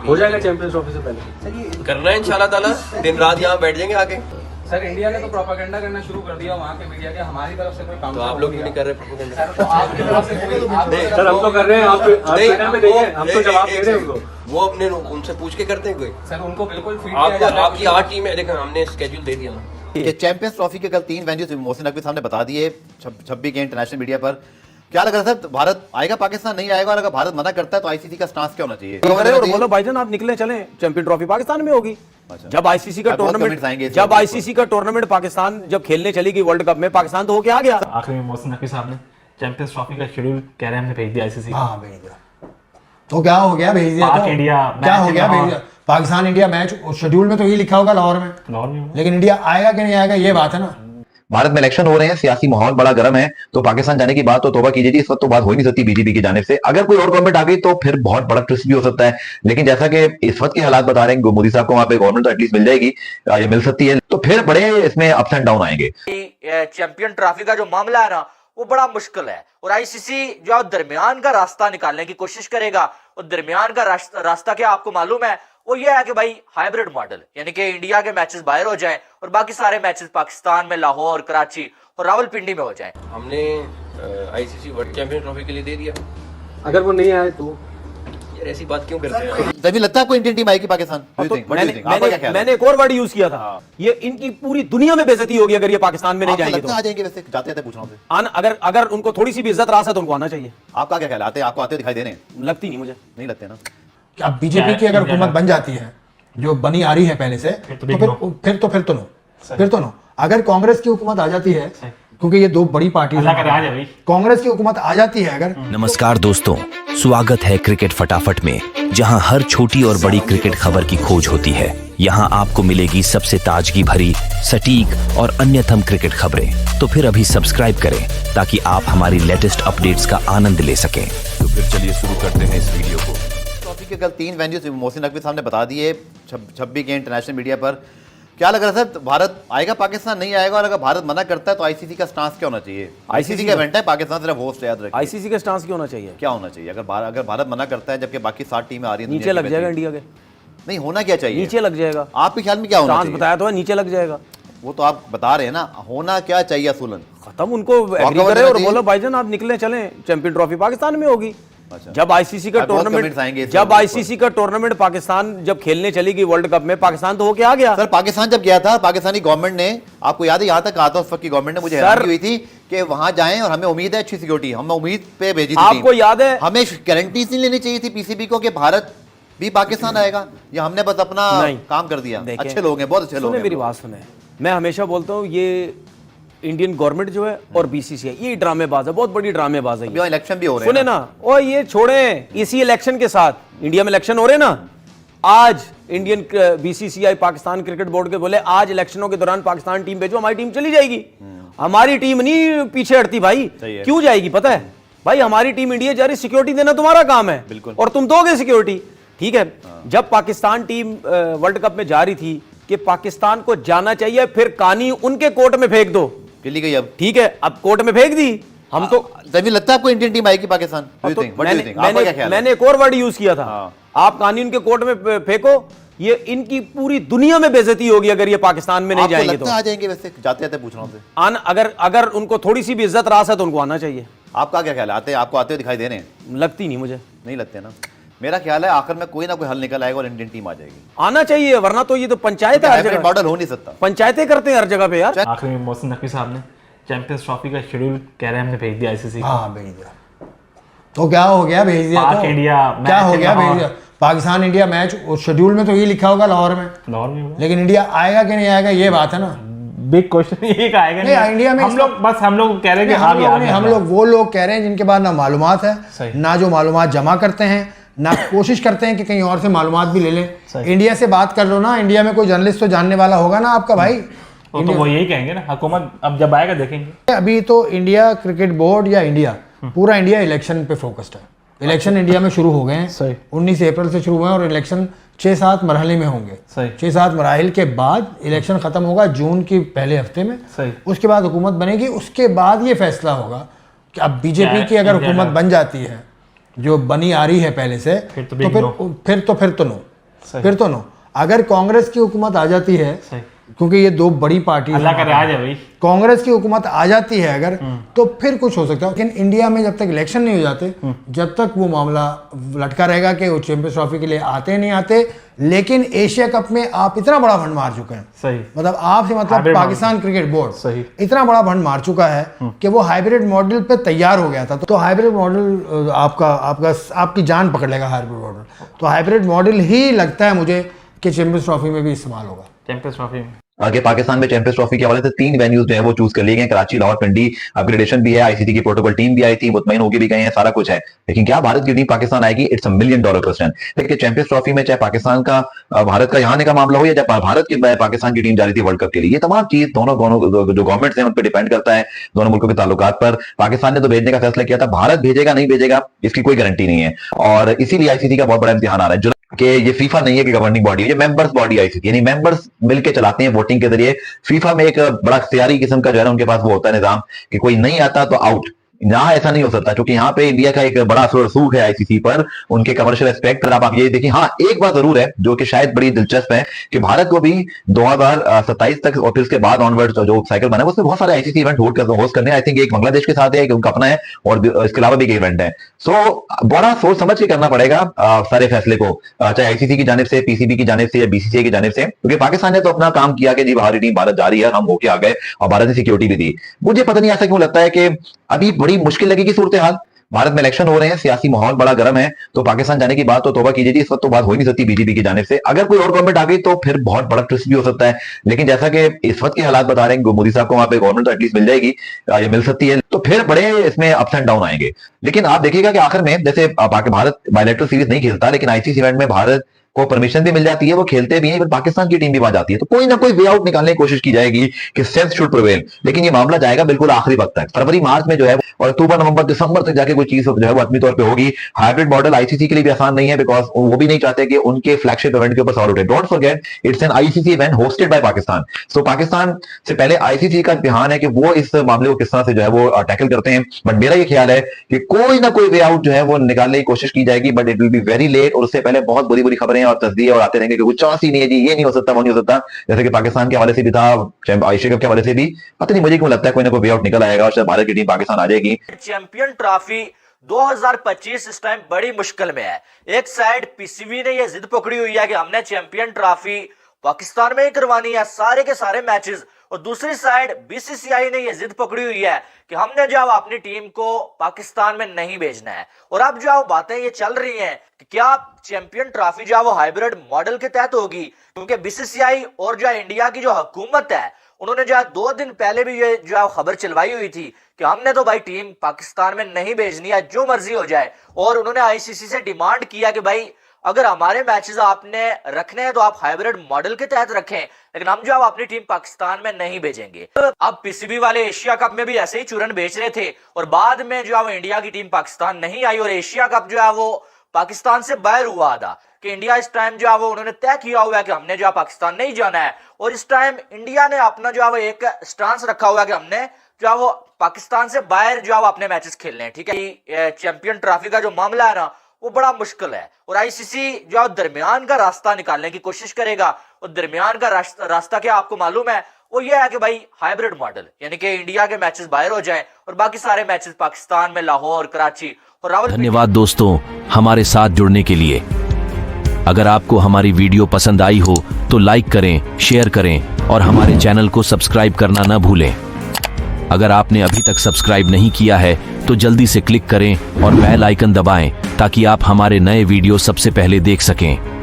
हो जाएगा champions trophy से पहले। करना है इंशाल्लाह ताला, दिन रात यहाँ बैठ जाएंगे आके। सर इंडिया ने तो प्रोपेगेंडा करना शुरू कर दिया वहाँ के मीडिया के, हमारी तरफ से कोई काम तो आप लोग क्यों नहीं कर रहे प्रोपेगेंडा? तो आपकी तरफ से कोई सर हम तो कर रहे हैं, आप ट्विटर पे देखिए, हम तो जवाब दे रहे हैं उनको। वो अपने उनसे पूछ के करते हैं कोई? सर उनको बिल्कुल फीड किया जाता है। आपकी 8 टीम है, देखो हमने स्केड्यूल दे दिया ना कि चैंपियंस ट्रॉफी के कल 3 वेन्यूज मोहसिन नकवी साहब ने बता दिए 26 के इंटरनेशनल मीडिया पर। क्या लग रहा है सर, भारत आएगा पाकिस्तान नहीं आएगा? और अगर भारत मना करता है तो आईसीसी का स्टांस क्या होना चाहिए? और बोलो भाईजान आप निकले चले, चैंपियन ट्रॉफी पाकिस्तान में होगी। जब आईसीसी का टूर्नामेंट पाकिस्तान जब खेलने चली गई वर्ल्ड कप में, पाकिस्तान तो होके आ गया। आखिरी में मोहसिन नकवी साहब ने चैंपियंस ट्रॉफी का शेड्यूल कह रहे हैं हमने भेज दिया आईसीसी। हाँ भेज दिया तो क्या हो गया, भेज दिया तो इंडिया क्या हो गया, भेज दिया। पाकिस्तान इंडिया मैच शेड्यूल में तो ये लिखा होगा लाहौर में, लेकिन इंडिया आएगा कि नहीं आएगा ये बात है ना। भारत में इलेक्शन हो रहे हैं, सियासी माहौल बड़ा गर्म है, तो पाकिस्तान जाने की बात तो तौबा कीजिए, इस वक्त तो बात हो ही नहीं सकती बीजेपी की जानिब से। अगर कोई और गवर्नमेंट आ गई तो फिर बहुत बड़ा ट्विस्ट भी हो सकता है, लेकिन जैसा कि इस वक्त के हालात बता रहे हैं, मोदी साहब को वहां पे गवर्नमेंट तो एटलीस्ट मिल जाएगी या मिल सकती है, तो फिर बड़े इसमें अप्स एंड डाउन आएंगे। चैंपियन ट्रॉफी का जो मामला है ना वो बड़ा मुश्किल है, और आईसीसी जो दरमियान का रास्ता निकालने की कोशिश करेगा, और दरमियान का रास्ता क्या आपको मालूम है, वो ये है कि भाई हाइब्रिड मॉडल, यानी कि इंडिया के मैचेस बाहर हो जाएं और बाकी सारे मैचेस पाकिस्तान में लाहौर, कराची और रावलपिंडी में हो जाएं। हमने आईसीसी वर्ल्ड चैंपियन ट्रॉफी के लिए दे दिया। अगर वो नहीं आए तो यार ऐसी बात क्यों करते हैं? तभी लगता है आपको इंडियन टीम आएगी पाकिस्तान? मैंने एक और वर्ड यूज किया था, ये इनकी पूरी दुनिया में बेइज्जती होगी अगर ये पाकिस्तान में नहीं जाएंगे तो। आ जाएंगे वैसे, जाते पूछ रहा हूँ। अगर उनको थोड़ी सी भी इज्जत रास है तो उनको आना चाहिए। आपका क्या ख्याल है? आपको आते दिखाई दे रहे हैं? लगती नहीं, मुझे नहीं लगते ना। क्या बीजेपी की अगर हुकूमत बन जाती है, जो बनी आ रही है पहले से, तो फिर तो नो। अगर कांग्रेस की हुकूमत आ जाती है, क्योंकि ये दो बड़ी पार्टी है, कांग्रेस की हुकूमत आ जाती है अगर। नमस्कार दोस्तों, स्वागत है क्रिकेट फटाफट में, जहां हर छोटी और बड़ी क्रिकेट खबर की खोज होती है। यहां आपको मिलेगी सबसे ताजगी भरी, सटीक और अन्यतम क्रिकेट खबरें। तो फिर अभी सब्सक्राइब करें ताकि आप हमारी लेटेस्ट अपडेट्स का आनंद ले सकें। तो फिर चलिए शुरू करते हैं इस वीडियो को। ट्रॉफी के कल 3 वेन्यूज मोहसिन नकवी साहब ने बता दिए 26 के इंटरनेशनल मीडिया पर। क्या लग रहा है सर, भारत आएगा पाकिस्तान नहीं आएगा? और अगर भारत मना करता है तो आईसीसी का स्टांस क्या होना चाहिए? आईसीसी का इवेंट है, पाकिस्तान सिर्फ होस्ट है, याद रखिए। आईसीसी का स्टांस क्या होना चाहिए? क्या होना चाहिए अगर भारत मना करता है जबकि बाकी 7 टीमें आ रही हैं? नीचे लग जाएगा इंडिया के। नहीं, होना क्या चाहिए? नीचे लग जाएगा। आपके ख्याल में क्या होना चाहिए? बताया तो है, नीचे लग जाएगा। वो तो आप बता रहे हैं ना, होना क्या चाहिए असूलन? खत्म, उनको एग्री करे और बोलो भाईजान आप निकले चले, चैंपियन ट्रॉफी पाकिस्तान में होगी। जब आईसीसी का टूर्नामेंट पाकिस्तान जब खेलने चली गई वर्ल्ड कप में, पाकिस्तान तो होके आ गया। सर पाकिस्तान जब गया था, पाकिस्तानी गवर्नमेंट ने, आपको याद है यहाँ तक कहा था उस वक्त की गवर्नमेंट ने, मुझे हैरानी हुई थी कि वहां जाएं और हमें उम्मीद है अच्छी सिक्योरिटी, हमें उम्मीद पे भेजी थी। आपको याद है हमें गारंटीज नहीं लेनी चाहिए थी पीसीबी को कि भारत भी पाकिस्तान आएगा, या हमने बस अपना काम कर दिया? अच्छे लोग हैं, बहुत अच्छे लोग हैं। मेरी बात सुने, मैं हमेशा बोलता हूँ ये इंडियन गवर्नमेंट जो है और बीसीसीआई ये ड्रामेबाज है, बहुत बड़ी ड्रामेबाज है। इलेक्शन भी हो रहे हैं, सुने ना, और ये छोड़े, इसी इलेक्शन के साथ इंडिया में इलेक्शन हो रहे ना, आज Indian BCCI Pakistan cricket board के बोले आज इलेक्शनों के दौरान पाकिस्तान टीम भेजो, हमारी टीम चली जाएगी। हमारी टीम नहीं पीछे हटती भाई, क्यों जाएगी पता है भाई? हमारी टीम इंडिया जा रही, सिक्योरिटी देना तुम्हारा काम है और तुम दोगे सिक्योरिटी, ठीक है। जब पाकिस्तान टीम वर्ल्ड कप में जा रही थी कि पाकिस्तान को जाना चाहिए, फिर कहानी उनके कोर्ट में फेंक दो, चली गई अब, ठीक है, अब कोर्ट में फेंक दी। हम तो तभी लगता है आपको इंडियन टीम आएगी पाकिस्तान? मैंने एक और वर्ड यूज किया था, आप कहानी उनके कोर्ट में फेंको, ये इनकी पूरी दुनिया में बेइज्जती होगी अगर ये पाकिस्तान में नहीं जाएंगे तो। आ जाएंगे वैसे, जाते पूछ रहा हूँ। अगर उनको थोड़ी सी भी इज्जत रास है तो उनको आना चाहिए। आपका क्या ख्याल है? आपको आते हुए दिखाई दे रहे हैं? लगती नहीं, मुझे नहीं लगते ना। मेरा ख्याल है आखिर में कोई ना कोई हल निकल आएगा और इंडियन टीम आ जाएगी। आना चाहिए, वरना तो ये तो पंचायत है, मॉडल हो नहीं सकता। पंचायतें करते हैं हर जगह पे यार। आखिरी में मोहसिन नकवी साहब ने चैंपियंस ट्रॉफी का शेड्यूल कह रहे हैं हमने भेज दिया आईसीसी। हाँ भेज दिया तो क्या हो गया, भेज दिया तो क्या हो गया, भेज दिया। पाकिस्तान इंडिया मैच शेड्यूल में तो ये लिखा होगा लाहौर में, लेकिन इंडिया आएगा कि नहीं आएगा ये बात है ना। बिग क्वेश्चन ये आएगा नहीं इंडिया में। हम लोग कह रहे हैं कि हम लोग वो लोग कह रहे हैं जिनके पास ना मालूमात है, ना जो मालूमात जमा करते हैं, ना कोशिश करते हैं कि कहीं और से मालूमात भी ले लें। इंडिया से बात कर लो ना, इंडिया में कोई जर्नलिस्ट तो जानने वाला होगा ना आपका भाई। तो वो यही कहेंगे ना, हुकूमत अब जब आएगा देखेंगे। अभी तो इंडिया क्रिकेट बोर्ड या इंडिया, पूरा इंडिया इलेक्शन पे फोकस्ड है। इलेक्शन इंडिया में शुरू हो गए हैं, 19 अप्रैल से शुरू हुए हैं और इलेक्शन 6-7 मरहले में होंगे। 6-7 मराहिल के बाद इलेक्शन खत्म होगा जून के पहले हफ्ते में। उसके बाद हुकूमत बनेगी, उसके बाद ये फैसला होगा कि अब बीजेपी की अगर हुकूमत बन जाती है, जो बनी आ रही है पहले से, फिर तो नो। फिर तो नो। अगर कांग्रेस की हुकूमत आ जाती है, क्योंकि ये दो बड़ी पार्टी, अल्लाह करे आ जाए भाई, कांग्रेस की हुकूमत आ जाती है अगर, तो फिर कुछ हो सकता है। लेकिन इंडिया में जब तक इलेक्शन नहीं हो जाते, जब तक वो मामला लटका रहेगा कि वो चैंपियंस ट्रॉफी के लिए आते नहीं आते। लेकिन एशिया कप में आप इतना बड़ा फंड मार चुके हैं, सही, मतलब आपसे मतलब पाकिस्तान क्रिकेट बोर्ड सही इतना बड़ा फंड मार चुका है कि वो हाइब्रिड मॉडल पे तैयार हो गया था। तो हाइब्रिड मॉडल आपकी जान पकड़ लेगा हाइब्रिड मॉडल। तो हाइब्रिड मॉडल ही लगता है मुझे कि चैंपियंस ट्रॉफी में भी इस्तेमाल होगा। चैंपियंस ट्रॉफी में आगे पाकिस्तान में चैंपियंस ट्रॉफी के हवाले से 3 वेन्यूज जो है वो चूज कर लिए गए, कराची, लाहौर, पिंडी। अपग्रेडेशन भी है, आईसीसी की प्रोटोकॉल टीम भी आई थी, मुतमईन होके भी गए हैं, सारा कुछ है। लेकिन क्या भारत की टीम पाकिस्तान आएगी? It's $1 million question. देखिए चैंपियंस ट्रॉफी में चाहे पाकिस्तान का भारत का यहाँ आने का मामला हो या चाहे भारत की पाकिस्तान की टीम जा रही थी वर्ल्ड कप के लिए, ये तमाम चीज दोनों जो गवर्नमेंट्स हैं उन पर डिपेंड करता है, दोनों मुल्कों के ताल्लुकात पर। पाकिस्तान ने तो भेजने का फैसला किया था, भारत भेजेगा नहीं भेजेगा इसकी कोई गारंटी नहीं है। और इसीलिए आईसीसी का बहुत बड़ा इम्तिहान आ रहा है कि ये फीफा नहीं है कि गवर्निंग बॉडी है, ये मेंबर्स बॉडी आईसीसी, यानी मेंबर्स मिलकर चलाते हैं वोटिंग के जरिए। फीफा में एक बड़ा इख्तियारी किस्म का जो है ना उनके पास वो होता है निजाम कि कोई नहीं आता तो आउट। यहाँ ऐसा नहीं हो सकता, क्योंकि यहाँ पे इंडिया का एक बड़ा रसूख है आईसीसी पर, उनके कमर्शियल एस्पेक्ट पर। आप ये देखिए, हाँ एक बात जरूर है जो कि शायद बड़ी दिलचस्प है कि भारत को भी 2027 तक और फिर उसके बाद ऑनवर्ड जो साइकिल बना है उसमें बहुत सारे आईसीसी इवेंट होस्ट करने। आई थिंक एक बांग्लादेश के साथ है, एक उनका अपना है, और इसके अलावा भी एक इवेंट है। सो बड़ा सोच समझ के करना पड़ेगा सारे फैसले को, चाहे आईसीसी की जानिब से, पीसीबी की जानिब से या बीसीसीआई की जानिब से, क्योंकि पाकिस्तान ने तो अपना काम किया कि जी बाहरी टीम भारत जा रही है, हम होके आ गए और भारत ने सिक्योरिटी भी दी। मुझे पता नहीं ऐसा क्यों लगता है कि अभी बड़ी मुश्किल लगेगी सूरत हाल। भारत में इलेक्शन हो रहे हैं, सियासी माहौल बड़ा गर्म है, तो पाकिस्तान जाने की बात तो तौबा कीजिए, इस वक्त तो बात हो ही नहीं सकती बीजेपी की जानिब से। अगर कोई और गवर्नमेंट आ गई तो फिर बहुत बड़ा ट्विस्ट भी हो सकता है। लेकिन जैसा कि इस वक्त के हालात बता रहे हैं, मोदी साहब को वहां पे गवर्नमेंट तो एटलीस्ट मिल जाएगी या मिल सकती है, तो फिर बड़े इसमें अप्स एंड डाउन आएंगे। लेकिन आप देखिएगा कि आखिर में जैसे भारत बायलैटरल सीरीज नहीं खेलता, लेकिन आईसीसी इवेंट में भारत को परमिशन भी मिल जाती है, वो खेलते भी हैं, फिर पाकिस्तान की टीम भी वहां जाती है, तो कोई ना कोई वे आउट निकालने की कोशिश की जाएगी कि सेंस शुड प्रिवेल। लेकिन ये मामला जाएगा बिल्कुल आखिरी वक्त तक, फरवरी मार्च में जो है, और अक्टूबर नवंबर दिसंबर तक जाके कोई चीज जो है वो आदमी तौर पे होगी। हाइब्रिड मॉडल आईसीसी के लिए भी आसान नहीं है, बिकॉज वो भी नहीं चाहते कि उनके फ्लैगशिप इवेंट के ऊपर सवाल उठे। Don't forget it's an ICC event hosted by Pakistan. So Pakistan से पहले आईसीसी का इम्तिहान है कि वो इस मामले को किस तरह से जो है वो टैकल करते हैं। बट मेरा ये ख्याल है कि कोई ना कोई वे आउट जो है वो निकालने की कोशिश की जाएगी, but it will be very late. और उससे पहले बहुत बुरी बुरी खबरें और तस्दीक और आते रहेंगे कि कुछ चांस ही नहीं है जी, ये नहीं हो सकता, वो नहीं हो सकता। जैसे कि पाकिस्तान के हवाले से भी था, एशिया कप के हवाले से भी, पता नहीं मुझे क्यों लगता है कोई ना कोई वे आउट निकल आएगा और शायद भारत की टीम पाकिस्तान आ जाएगी। चैंपियन ट्रॉफी 2025 इस टाइम बड़ी मुश्किल में है। एक साइड पीसीबी ने ये जिद पकड़ी हुई है कि हमने चैंपियन ट्रॉफी पाकिस्तान में ही करवानी है, सारे के सारे मैचेस, और दूसरी साइड बीसीसीआई ने ये जिद पकड़ी हुई है कि हमने जो अपनी टीम को पाकिस्तान में नहीं भेजना है। और अब जो बातें ये चल रही हैं कि क्या चैंपियन ट्रॉफी जो वो हाइब्रिड मॉडल के तहत होगी, क्योंकि बीसीसीआई और जो इंडिया की जो हुकूमत है उन्होंने जो 2 दिन पहले भी ये जो खबर चलवाई हुई थी कि हमने तो भाई टीम पाकिस्तान में नहीं भेजनी है, जो मर्जी हो जाए। और उन्होंने आईसीसी से डिमांड किया कि भाई अगर हमारे मैचेस आपने रखने हैं तो आप हाइब्रिड मॉडल के तहत रखें, लेकिन हम जो अपनी टीम पाकिस्तान में नहीं भेजेंगे। अब पीसीबी वाले एशिया कप में भी ऐसे ही चूरन बेच रहे थे, और बाद में जो है इंडिया की टीम पाकिस्तान नहीं आई, और एशिया कप जो है वो पाकिस्तान से बाहर हुआ था कि इंडिया इस टाइम जो है वो उन्होंने तय किया हुआ है कि हमने जो पाकिस्तान नहीं जाना है। और इस टाइम इंडिया ने अपना जो है वो एक स्टांस रखा हुआ है कि हमने जो है वो पाकिस्तान से बाहर जो है अपने मैचेस खेलने हैं। ठीक है, चैंपियन ट्रॉफी का जो मामला है ना वो बड़ा मुश्किल है, और आईसीसी जो दरमियान का रास्ता निकालने की कोशिश करेगा। और दरमियान का रास्ता क्या आपको मालूम है, वो ये है कि भाई हाइब्रिड मॉडल, यानी कि इंडिया के मैचेस बाहर हो जाएं और बाकी सारे मैचेस पाकिस्तान में, लाहौर, कराची और रावलपिंडी। धन्यवाद दोस्तों हमारे साथ जुड़ने के लिए। अगर आपको हमारी वीडियो पसंद आई हो तो लाइक करें, शेयर करें और हमारे चैनल को सब्सक्राइब करना न भूलें। अगर आपने अभी तक सब्सक्राइब नहीं किया है तो जल्दी से क्लिक करें और बेल आइकन दबाएं ताकि आप हमारे नए वीडियो सबसे पहले देख सकें।